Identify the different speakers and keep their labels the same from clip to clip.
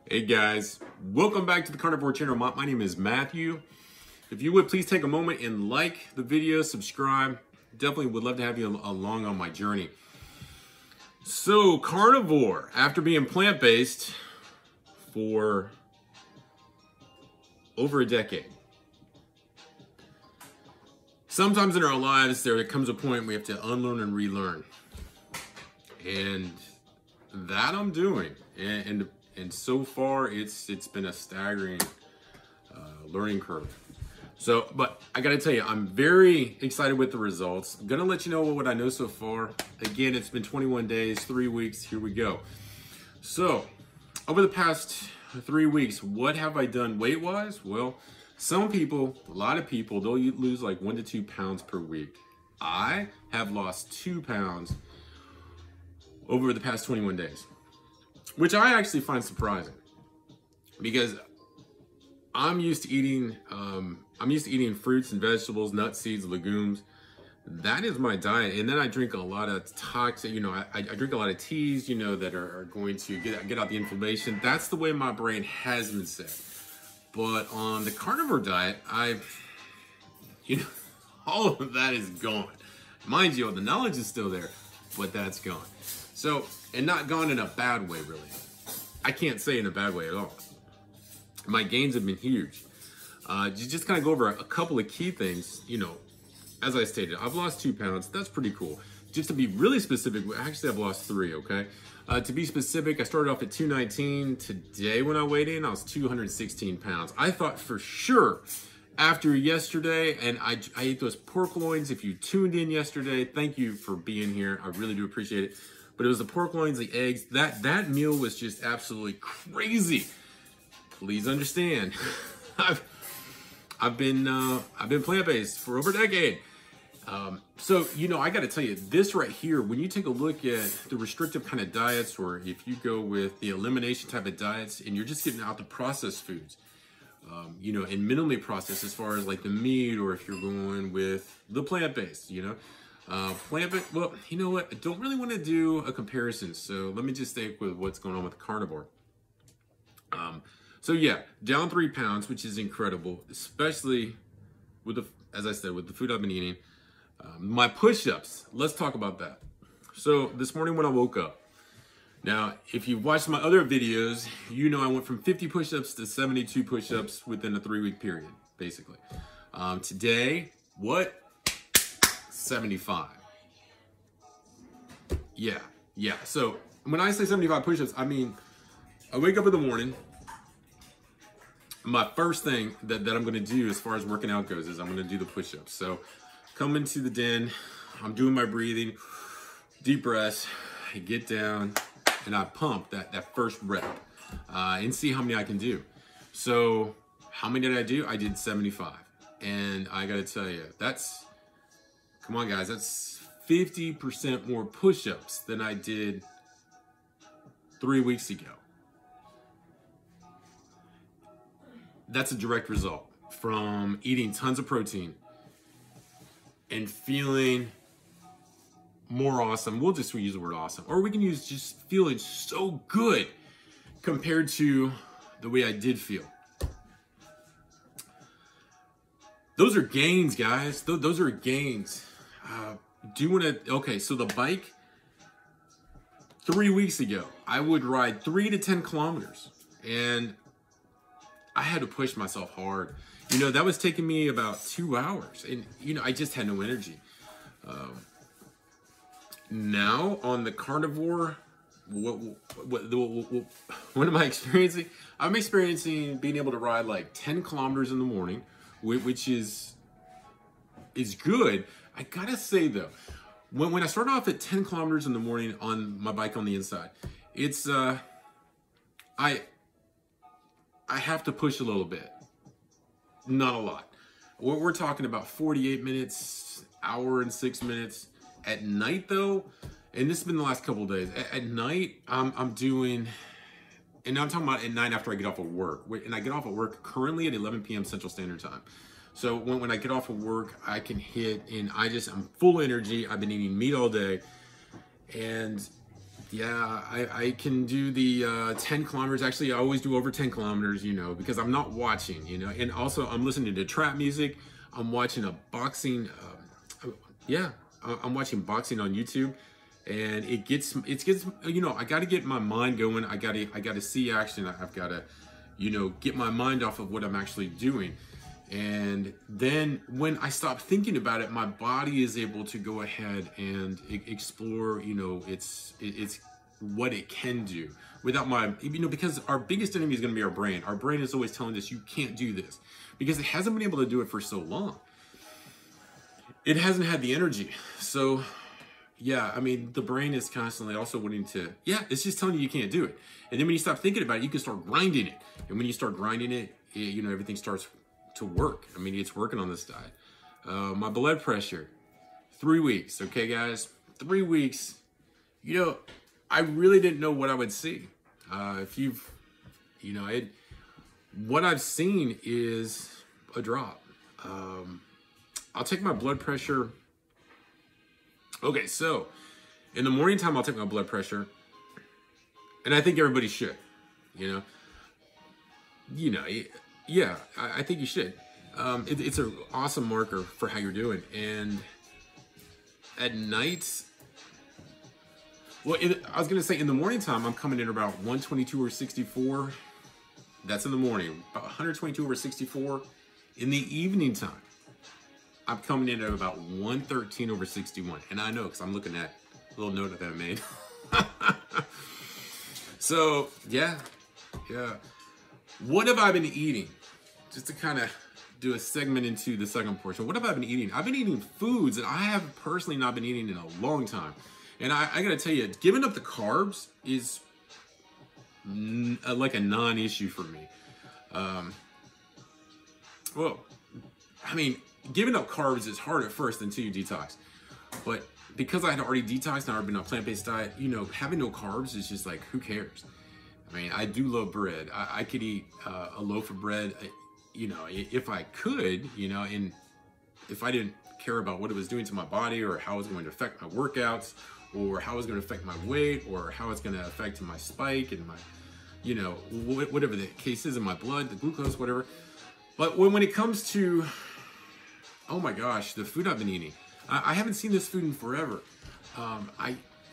Speaker 1: Hey guys, welcome back to the Carnivore channel. My name is Matthew. If you would please take a moment and like the video, subscribe. Definitely would love to have you along on my journey. So carnivore, after being plant-based for over a decade. Sometimes in our lives there comes a point we have to unlearn and relearn. And that I'm doing. And so far, it's been a staggering learning curve. So, but I gotta tell you, I'm very excited with the results. I'm gonna let you know what I know so far. Again, it's been 21 days, 3 weeks, here we go. So, over the past 3 weeks, what have I done weight-wise? Well, some people, a lot of people, they'll lose like 1 to 2 pounds per week. I have lost 2 pounds over the past 21 days. Which I actually find surprising, because I'm used to eating fruits and vegetables, nuts, seeds, legumes. That is my diet, and then I drink a lot of toxic. I drink a lot of teas, that are going to get out the inflammation. That's the way my brain has been set. But on the carnivore diet, all of that is gone. Mind you, the knowledge is still there, but that's gone. So, and not gone in a bad way, really. I can't say in a bad way at all. My gains have been huge. Just kind of go over a couple of key things. As I stated, I've lost 2 pounds. That's pretty cool. Just to be really specific, actually I've lost 3, okay? To be specific, I started off at 219. Today when I weighed in, I was 216 pounds. I thought for sure after yesterday, and I ate those pork loins. If you tuned in yesterday, thank you for being here. I really do appreciate it. But it was the pork loins, the eggs. That meal was just absolutely crazy. Please understand, I've been plant-based for over a decade. So I got to tell you, this right here, when you take a look at the restrictive kind of diets, or if you go with the elimination type of diets, and you're just getting out the processed foods, and minimally processed as far as like the meat, or if you're going with the plant-based, plant-based, well, you know what? I don't really want to do a comparison, so let me just stick with what's going on with carnivore. So yeah, down 3 pounds, which is incredible, especially with as I said, with the food I've been eating. My push-ups, let's talk about that. So this morning when I woke up, now if you've watched my other videos, I went from 50 push-ups to 72 push-ups within a 3-week period, basically. Today, what? 75. Yeah. So when I say 75 push-ups, I mean, I wake up in the morning. My first thing that I'm going to do as far as working out goes is I'm going to do the push-ups. So come into the den, I'm doing my breathing, deep breaths, I get down, and I pump that first rep and see how many I can do. So how many did I do? I did 75. And I got to tell you, come on guys, that's 50% more push-ups than I did 3 weeks ago. That's a direct result from eating tons of protein and feeling more awesome. We'll just use the word awesome. Or we can use just feeling so good compared to the way I did feel. Those are gains, guys. Those are gains. Okay, so the bike, 3 weeks ago, I would ride 3 to 10 kilometers, and I had to push myself hard. That was taking me about 2 hours, and I just had no energy. Now on the carnivore, what am I experiencing? I'm experiencing being able to ride like 10 kilometers in the morning, which is good. I gotta say though, when I start off at 10 kilometers in the morning on my bike on the inside, it's I have to push a little bit, not a lot. We're talking about 48 minutes, hour and 6 minutes. At night though, and this has been the last couple of days, at night I'm doing, and I'm talking about at night after I get off of work, and I get off of work currently at 11 p.m. Central Standard Time. So when I get off of work, I can hit, and I'm full energy. I've been eating meat all day, and Yeah, I can do the 10 kilometers. Actually, I always do over 10 kilometers, you know, because I'm not watching, you know, and also I'm listening to trap music. I'm watching a boxing, yeah, I'm watching boxing on YouTube, and it gets, you know, I got to get my mind going. I got to see action. I've got to, you know, get my mind off of what I'm actually doing. And then when I stop thinking about it, my body is able to go ahead and explore, you know, it's what it can do without my, you know, because our biggest enemy is going to be our brain. Our brain is always telling us you can't do this because it hasn't been able to do it for so long. It hasn't had the energy. So yeah, I mean, the brain is constantly also wanting to, yeah, it's just telling you can't do it. And then when you stop thinking about it, you can start grinding it. And when you start grinding it, you know, everything starts to work. I mean, it's working on this diet. My blood pressure, 3 weeks. Okay, guys, 3 weeks. You know, I really didn't know what I would see. If you've, you know, what I've seen is a drop. I'll take my blood pressure. Okay, so in the morning time, I'll take my blood pressure, and I think everybody should, you know, yeah, I think you should. It's an awesome marker for how you're doing. And at night, well, I was gonna say in the morning time, I'm coming in about 122 over 64. That's in the morning, about 122 over 64. In the evening time, I'm coming in at about 113 over 61. And I know, because I'm looking at a little note that I made. So, yeah. What have I been eating? Just to kind of do a segment into the second portion. What have I been eating? I've been eating foods that I have personally not been eating in a long time. And I got to tell you, giving up the carbs is like a non-issue for me. Well, I mean, giving up carbs is hard at first until you detox. But because I had already detoxed and I've been on a plant-based diet, you know, having no carbs is just like, who cares? I mean, I do love bread. I could eat a loaf of bread, you know, if I could, you know, and if I didn't care about what it was doing to my body or how it was going to affect my workouts or how it's going to affect my weight or how it's going to affect my spike and my, you know, whatever the case is in my blood, the glucose, whatever. But when it comes to, oh my gosh, the food I've been eating, I haven't seen this food in forever.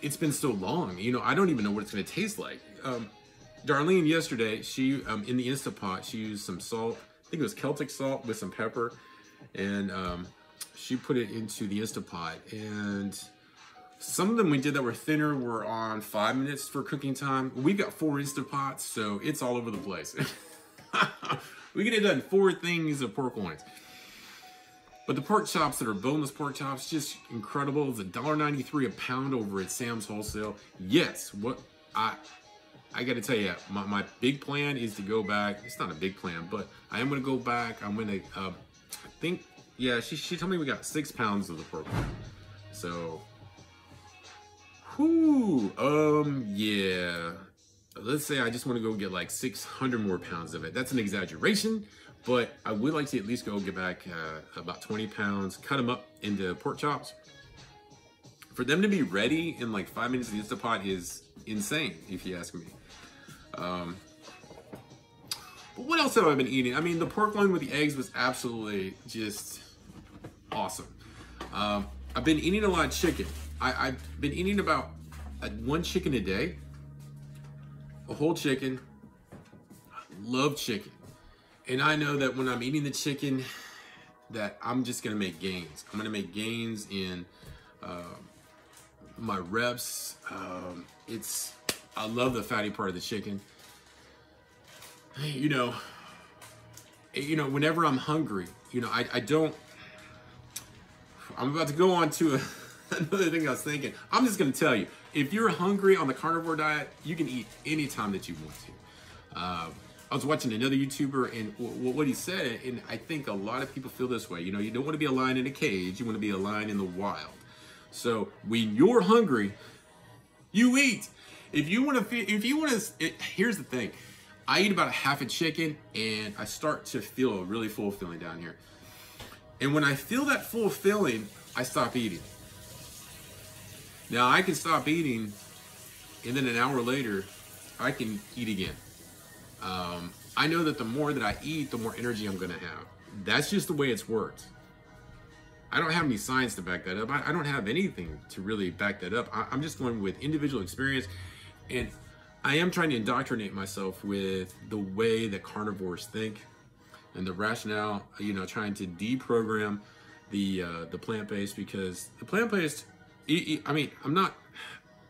Speaker 1: It's been so long, you know, I don't even know what it's going to taste like. Darlene yesterday, she, in the Instant Pot, she used some salt, I think it was Celtic salt with some pepper, and she put it into the Instant Pot, and some of them we did that were thinner were on 5 minutes for cooking time. We've got 4 Instant Pots, so it's all over the place. We get it done 4 things of pork loins. But the pork chops that are boneless pork chops, just incredible. It's $1.93 a pound over at Sam's Wholesale. Yes, what I got to tell you, my big plan is to go back. It's not a big plan, but I am going to go back. I'm going to, I think, yeah, she told me we got 6 pounds of the pork. So, yeah. Let's say I just want to go get like 600 more pounds of it. That's an exaggeration, but I would like to at least go get back about 20 pounds, cut them up into pork chops. For them to be ready in like 5 minutes in the Instant Pot is insane, if you ask me. But what else have I been eating? I mean, the pork loin with the eggs was absolutely just awesome. I've been eating a lot of chicken. I've been eating about 1 chicken a day. A whole chicken. I love chicken. And I know that when I'm eating the chicken, that I'm just gonna make gains. I'm gonna make gains in my reps. I love the fatty part of the chicken. You know, whenever I'm hungry, you know, I'm about to go on to another thing I was thinking. I'm just gonna tell you, if you're hungry on the carnivore diet, you can eat anytime that you want to. I was watching another YouTuber, and what he said, and I think a lot of people feel this way. You know, you don't want to be a lion in a cage. You want to be a lion in the wild. So when you're hungry, you eat. If you want to, here's the thing. I eat about half a chicken, and I start to feel a really full feeling down here. And when I feel that full feeling, I stop eating. Now I can stop eating and then an hour later, I can eat again. I know that the more that I eat, the more energy I'm gonna have. That's just the way it's worked. I don't have any science to back that up. I don't have anything to really back that up. I'm just going with individual experience, and I am trying to indoctrinate myself with the way that carnivores think and the rationale, you know, trying to deprogram the plant-based, because the plant-based, I mean, I'm not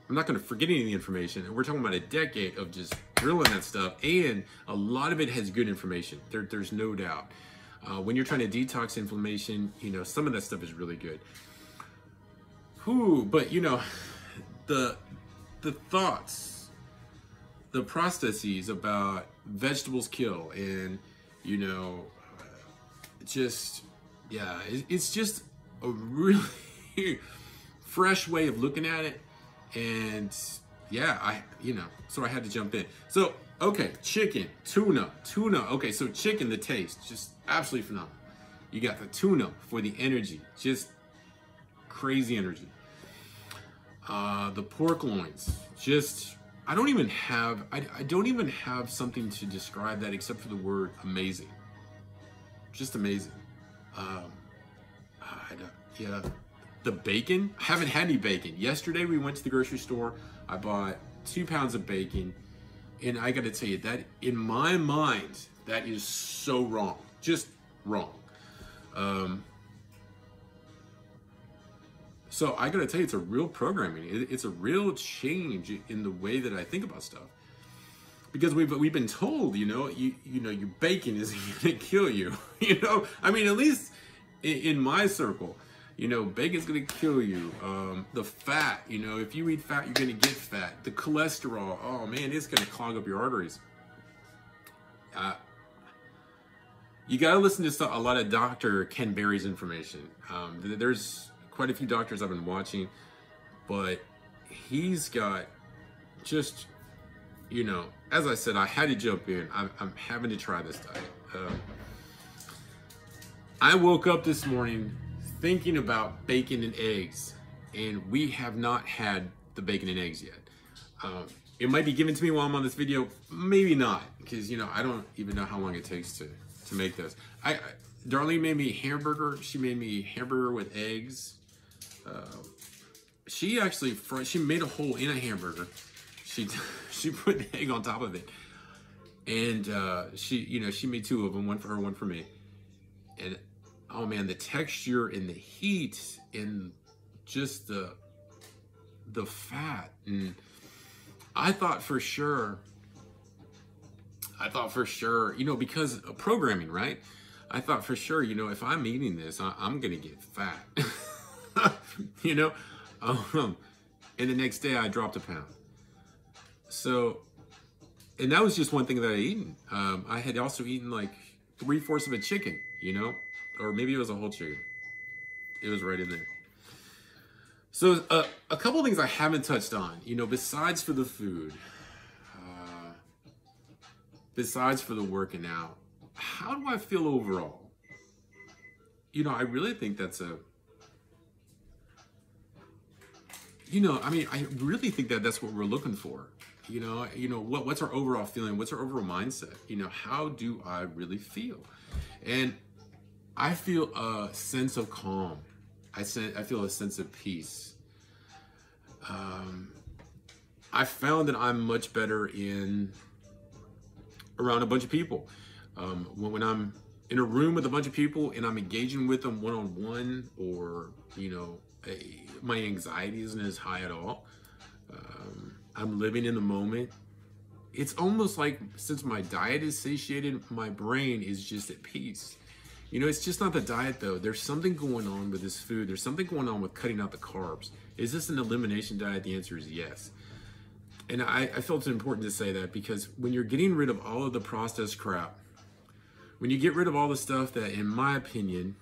Speaker 1: going to forget any of the information. We're talking about a decade of just drilling that stuff, and a lot of it has good information. There's no doubt. When you're trying to detox inflammation, you know, some of that stuff is really good. But you know, the thoughts, the processes about vegetables kill, and you know, just, yeah, it's just a really fresh way of looking at it. And yeah, so I had to jump in. So, okay, chicken, tuna. Okay, so chicken, the taste, just absolutely phenomenal. You got the tuna for the energy, just crazy energy. The pork loins, just, I don't even have something to describe that except for the word amazing. Just amazing. Yeah. The bacon, I haven't had any bacon. Yesterday we went to the grocery store. I bought 2 pounds of bacon, and I got to tell you that in my mind, that is so wrong, just wrong. So I got to tell you, it's a real programming. It's a real change in the way that I think about stuff, because we've been told, you know, your bacon is going to kill you. You know, I mean, at least in my circle. You know, bacon's gonna kill you. The fat, you know, if you eat fat, you're gonna get fat. The cholesterol, oh man, it's gonna clog up your arteries. You gotta listen to a lot of Dr. Ken Berry's information. There's quite a few doctors I've been watching, but he's got just, you know, as I said, I had to jump in. I'm having to try this diet. I woke up this morning thinking about bacon and eggs, and we have not had the bacon and eggs yet. It might be given to me while I'm on this video, maybe not, because, you know, I don't even know how long it takes to make this. Darlene made me hamburger. She made me hamburger with eggs. She made a hole in a hamburger. She put the egg on top of it, and she made 2 of them, one for her, one for me, and oh man, the texture and the heat and just the fat. And I thought for sure, you know, because of programming, right? I thought for sure, you know, if I'm eating this, I'm gonna get fat. You know, and the next day I dropped 1 pound. So, and that was just one thing that I eaten. I had also eaten like 3/4 of a chicken, you know, or maybe it was a whole chicken. It was right in there. So a couple of things I haven't touched on, you know, besides for the food, besides for the working out, how do I feel overall? You know, I really think that's you know, I mean, I really think that that's what we're looking for. You know, what's our overall feeling? What's our overall mindset? You know, how do I really feel? And I feel a sense of calm. I feel a sense of peace. I found that I'm much better around a bunch of people. When I'm in a room with a bunch of people and I'm engaging with them one-on-one, or, you know, my anxiety isn't as high at all. I'm living in the moment. It's almost like, since my diet is satiated, my brain is just at peace. You know, it's just not the diet though. There's something going on with this food. There's something going on with cutting out the carbs. Is this an elimination diet? The answer is yes. And I felt it important to say that, because when you're getting rid of all of the processed crap, when you get rid of all the stuff that, in my opinion,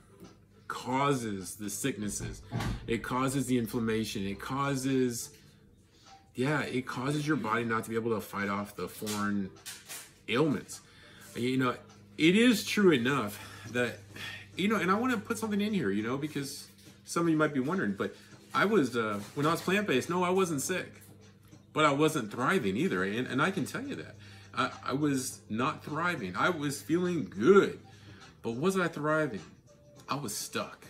Speaker 1: causes the sicknesses, it causes the inflammation, it causes your body not to be able to fight off the foreign ailments. You know, it is true enough that, you know, and I want to put something in here, you know, because some of you might be wondering, but I was, when I was plant-based, no, I wasn't sick. but I wasn't thriving either. And I can tell you that. I was not thriving. I was feeling good, but was I thriving? I was stuck.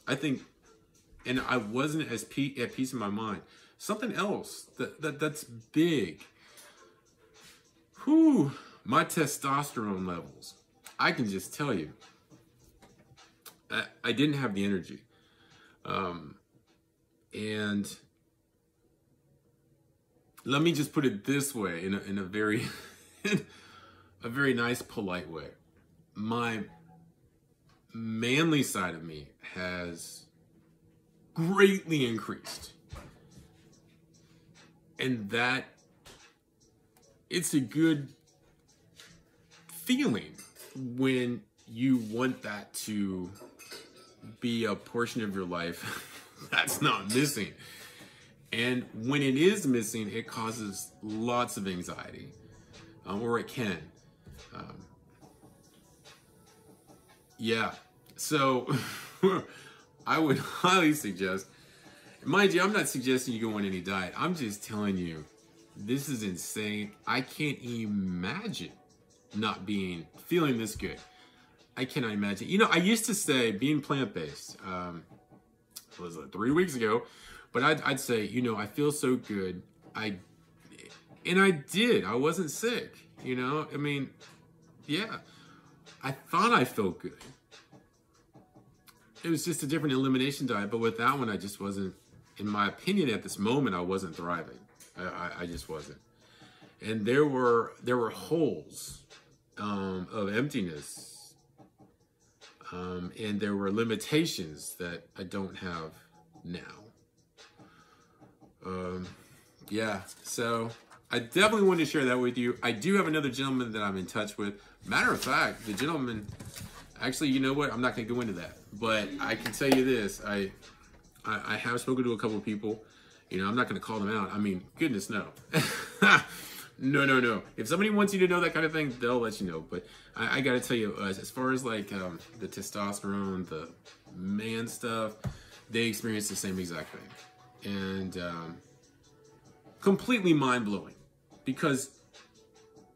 Speaker 1: I think, and I wasn't at peace in my mind. Something else that's big. Whew, my testosterone levels. I can just tell you, I didn't have the energy. And let me just put it this way, in a very, a very nice, polite way. My manly side of me has greatly increased. And that, it's a good feeling when you want that to be a portion of your life that's not missing. And when it is missing, it causes lots of anxiety, or it can. Yeah, so I would highly suggest, mind you, I'm not suggesting you go on any diet. I'm just telling you, this is insane. I can't imagine not feeling this good. I cannot imagine. You know, I used to say being plant-based, was it 3 weeks ago, but I'd say, you know, I feel so good. And I did. I wasn't sick, you know? I mean, yeah. I thought I felt good. It was just a different elimination diet, but with that one, I just wasn't, in my opinion, at this moment, I wasn't thriving. I just wasn't. And there were holes of emptiness, and there were limitations that I don't have now. Yeah, so I definitely wanted to share that with you. I do have another gentleman that I'm in touch with. Matter of fact, the gentleman, actually, you know what? I'm not going to go into that, but I can tell you this. I have spoken to a couple of people. You know, I'm not going to call them out. I mean, goodness, no. No. If somebody wants you to know that kind of thing, they'll let you know. But I got to tell you, as far as like the testosterone, the man stuff, they experience the same exact thing. And completely mind-blowing. Because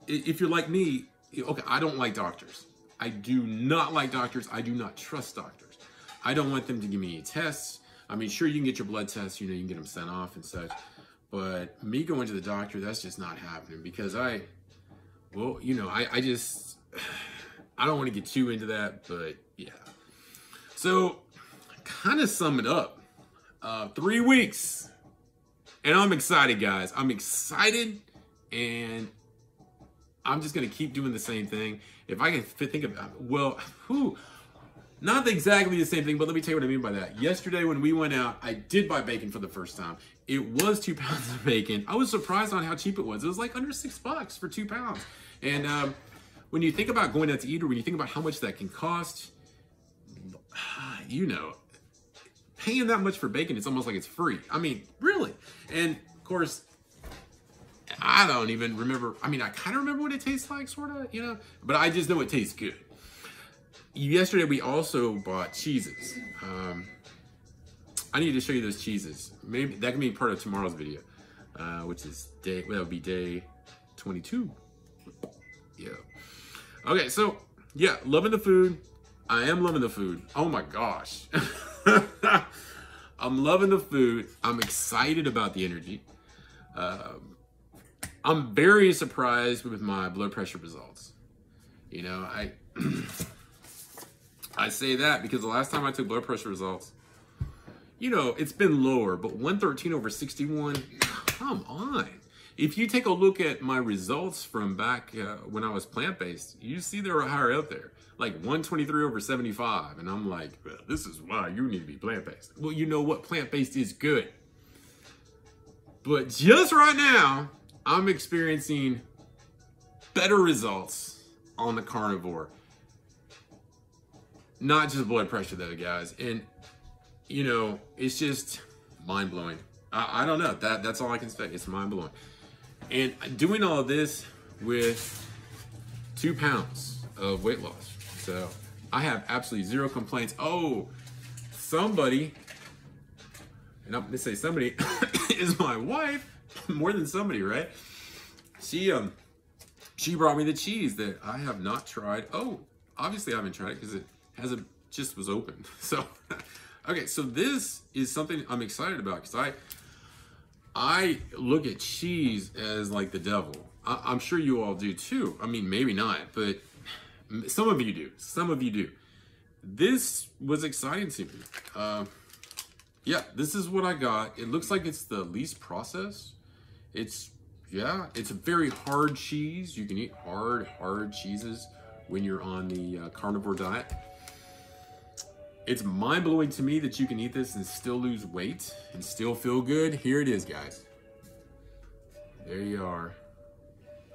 Speaker 1: if you're like me, okay, I don't like doctors. I do not like doctors. I do not trust doctors. I don't want them to give me any tests. I mean, sure, you can get your blood tests, you know, you can get them sent off and such. But me going to the doctor, that's just not happening because well, you know, I don't want to get too into that, but yeah. So, kind of sum it up. 3 weeks. And I'm excited, guys. I'm excited, and I'm just going to keep doing the same thing. If I can think of, well, not exactly the same thing, but let me tell you what I mean by that. Yesterday when we went out, I did buy bacon for the first time. It was 2 pounds of bacon. I was surprised on how cheap it was. It was like under $6 for 2 pounds. And when you think about going out to eat, or when you think about how much that can cost, you know, paying that much for bacon, it's almost like it's free. I mean, really. And of course, I don't even remember. I mean, I kind of remember what it tastes like, sort of, you know, but I just know it tastes good. Yesterday, we also bought cheeses. I need to show you those cheeses. Maybe that can be part of tomorrow's video, which is that would be day 22. Yeah. Okay, so yeah, loving the food. I am loving the food. Oh my gosh. I'm loving the food. I'm excited about the energy. I'm very surprised with my blood pressure results. You know, I say that because the last time I took blood pressure results, you know, it's been lower, but 113/61, come on. If you take a look at my results from back when I was plant-based, you see they were higher up there, like 123/75. And I'm like, well, this is why you need to be plant-based. Well, you know what? Plant-based is good. But just right now, I'm experiencing better results on the carnivore. Not just blood pressure though, guys. And, you know, it's just mind-blowing. I don't know. That's all I can say. It's mind-blowing. And doing all of this with 2 pounds of weight loss. So I have absolutely zero complaints. Oh, somebody, and I'm gonna say somebody is my wife, more than somebody, right? She brought me the cheese that I have not tried. Oh, obviously I haven't tried it because it hasn't, just was open. So, okay, so this is something I'm excited about because I look at cheese as like the devil. I'm sure you all do too. I mean, maybe not, but some of you do. Some of you do. This was exciting to me. Yeah, this is what I got. It looks like it's the least processed. It's a very hard cheese. You can eat hard cheeses when you're on the carnivore diet. It's mind-blowing to me that you can eat this and still lose weight and still feel good. Here it is, guys. There you are.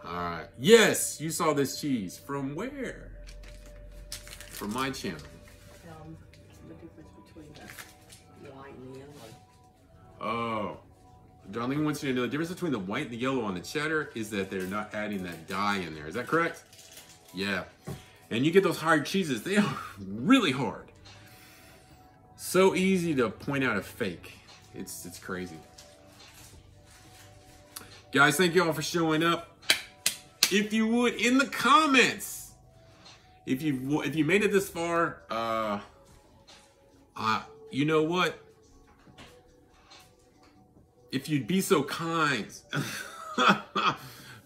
Speaker 1: All right. Yes, you saw this cheese. From where? From my channel.
Speaker 2: The difference between the white and the yellow.
Speaker 1: Oh. Darlene wants you to know the difference between the white and the yellow on the cheddar is that they're not adding that dye in there. Is that correct? Yeah. And you get those hard cheeses. They are really hard. So easy to point out a fake. It's crazy. Guys, thank you all for showing up. If you would, in the comments, if you made it this far, you know what? If you'd be so kind,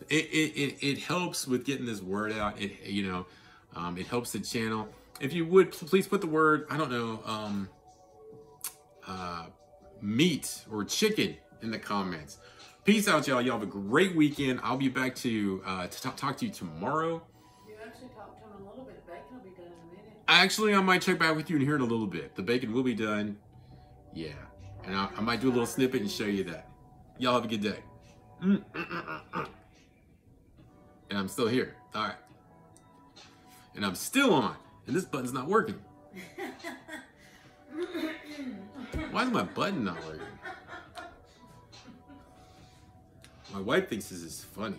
Speaker 1: it helps with getting this word out. It helps the channel. If you would, please put the word, I don't know, meat or chicken in the comments. Peace out, y'all. Y'all have a great weekend. I'll be back to talk to you tomorrow.
Speaker 2: You actually talked to him a little bit. The bacon will be done in a minute.
Speaker 1: Actually, I might check back with you in here in a little bit. The bacon will be done. Yeah. And I might do a little snippet and show you that. Y'all have a good day. And I'm still here. All right. And I'm still on. And this button's not working. Why is my button not working? My wife thinks this is funny.